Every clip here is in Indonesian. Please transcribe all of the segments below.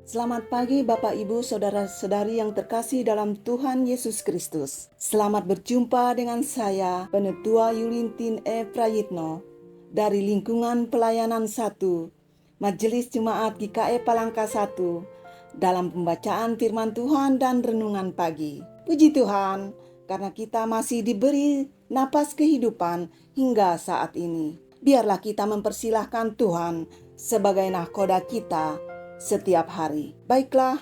Selamat pagi Bapak Ibu Saudara-saudari yang terkasih dalam Tuhan Yesus Kristus. Selamat berjumpa dengan saya, Penetua Yulintin E. Prayitno, dari lingkungan pelayanan 1, Majelis Jemaat GKE Palangka 1, dalam pembacaan firman Tuhan dan renungan pagi. Puji Tuhan, karena kita masih diberi napas kehidupan hingga saat ini. Biarlah kita mempersilahkan Tuhan sebagai nahkoda kita setiap hari. Baiklah,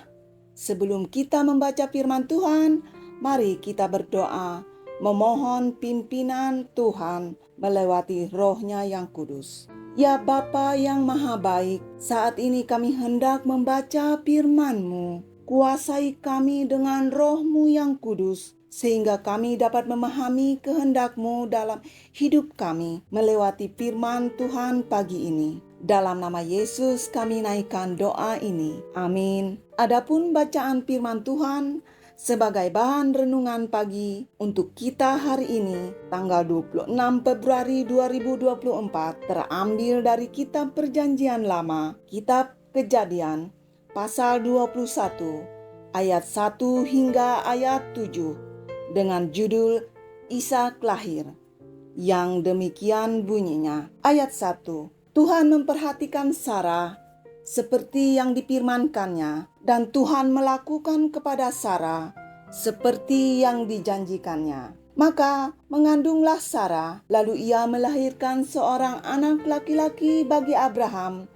sebelum kita membaca firman Tuhan, mari kita berdoa, memohon pimpinan Tuhan melewati Roh-Nya yang kudus. Ya Bapa yang Maha Baik, saat ini kami hendak membaca firman-Mu. Kuasai kami dengan Roh-Mu yang kudus, sehingga kami dapat memahami kehendak-Mu dalam hidup kami melewati firman Tuhan pagi ini. Dalam nama Yesus kami naikkan doa ini. Amin. Adapun bacaan firman Tuhan sebagai bahan renungan pagi untuk kita hari ini, tanggal 26 Februari 2024, terambil dari Kitab Perjanjian Lama, Kitab Kejadian, pasal 21, ayat 1 hingga ayat 7, dengan judul Ishak lahir. Yang demikian bunyinya. Ayat 1. Tuhan memperhatikan Sarah seperti yang difirmankannya, dan Tuhan melakukan kepada Sarah seperti yang dijanjikannya. Maka mengandunglah Sarah, lalu ia melahirkan seorang anak laki-laki bagi Abraham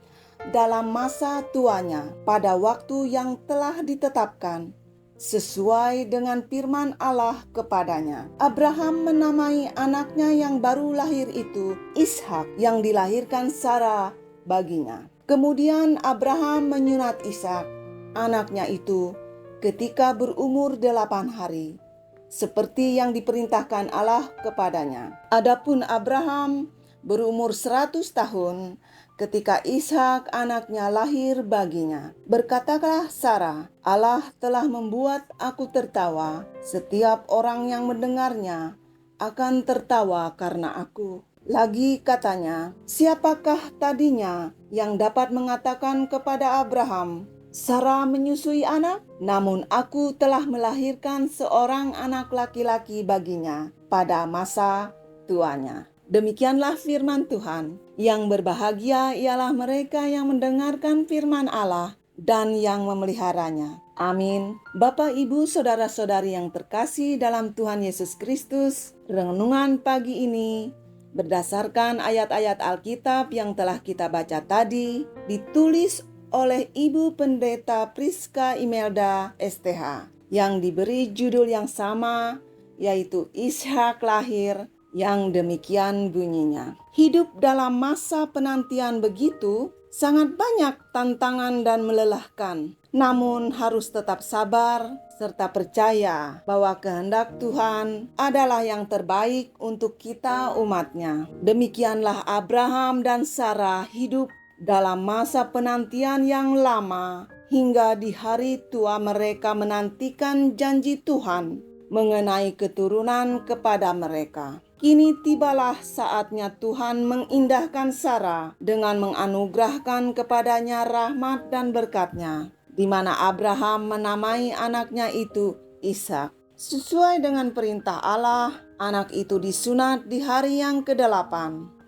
dalam masa tuanya, pada waktu yang telah ditetapkan, sesuai dengan firman Allah kepadanya. Abraham menamai anaknya yang baru lahir itu Ishak, yang dilahirkan Sarah baginya. Kemudian Abraham menyunat Ishak, anaknya itu, ketika berumur 8 hari, seperti yang diperintahkan Allah kepadanya. Adapun Abraham berumur 100 tahun ketika Ishak anaknya lahir baginya. Berkatalah Sarah, Allah telah membuat aku tertawa, setiap orang yang mendengarnya akan tertawa karena aku. Lagi katanya, siapakah tadinya yang dapat mengatakan kepada Abraham, Sarah menyusui anak? Namun aku telah melahirkan seorang anak laki-laki baginya pada masa tuanya. Demikianlah firman Tuhan. Yang berbahagia ialah mereka yang mendengarkan firman Allah dan yang memeliharanya. Amin. Bapak, Ibu, Saudara-saudari yang terkasih dalam Tuhan Yesus Kristus, renungan pagi ini berdasarkan ayat-ayat Alkitab yang telah kita baca tadi, ditulis oleh Ibu Pendeta Priska Imelda STH, yang diberi judul yang sama, yaitu Ishak lahir. Yang demikian bunyinya. Hidup dalam masa penantian begitu sangat banyak tantangan dan melelahkan. Namun harus tetap sabar serta percaya bahwa kehendak Tuhan adalah yang terbaik untuk kita umatnya. Demikianlah Abraham dan Sarah hidup dalam masa penantian yang lama hingga di hari tua mereka menantikan janji Tuhan mengenai keturunan kepada mereka. Kini tibalah saatnya Tuhan mengindahkan Sarah dengan menganugerahkan kepadanya rahmat dan berkat-Nya, di mana Abraham menamai anaknya itu Ishak. Sesuai dengan perintah Allah, anak itu disunat di hari yang ke-8.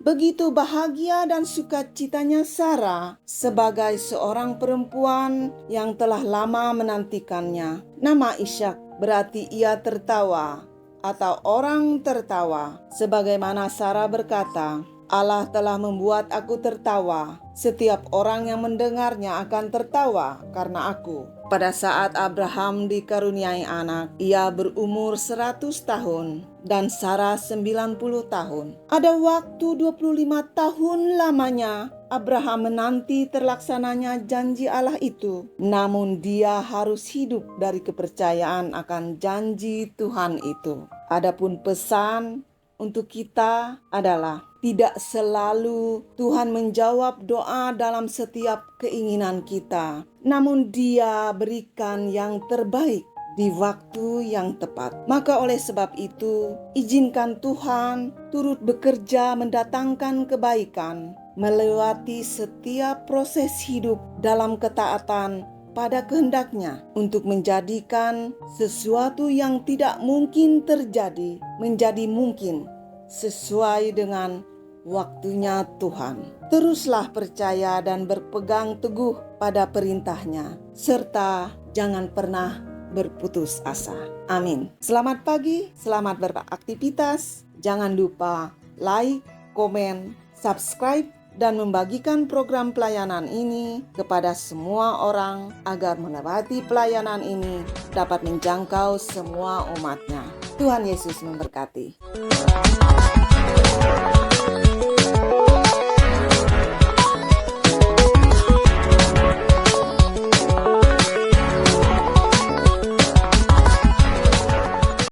Begitu bahagia dan sukacitanya Sarah sebagai seorang perempuan yang telah lama menantikannya. Nama Ishak berarti ia tertawa atau orang tertawa, sebagaimana Sarah berkata, Allah telah membuat aku tertawa, setiap orang yang mendengarnya akan tertawa karena aku. Pada saat Abraham dikaruniai anak, ia berumur 100 tahun dan Sarah 90 tahun. Ada waktu 25 tahun lamanya Abraham menanti terlaksananya janji Allah itu. Namun dia harus hidup dari kepercayaan akan janji Tuhan itu. Adapun pesan untuk kita adalah tidak selalu Tuhan menjawab doa dalam setiap keinginan kita, namun Dia berikan yang terbaik di waktu yang tepat. Maka oleh sebab itu, izinkan Tuhan turut bekerja mendatangkan kebaikan melewati setiap proses hidup dalam ketaatan kepada kehendak-Nya untuk menjadikan sesuatu yang tidak mungkin terjadi menjadi mungkin sesuai dengan waktunya Tuhan. Teruslah percaya dan berpegang teguh pada perintah-Nya, serta jangan pernah berputus asa. Amin. Selamat pagi, selamat beraktivitas. Jangan lupa like, komen, subscribe, dan membagikan program pelayanan ini kepada semua orang agar melewati pelayanan ini dapat menjangkau semua umat-Nya. Tuhan Yesus memberkati.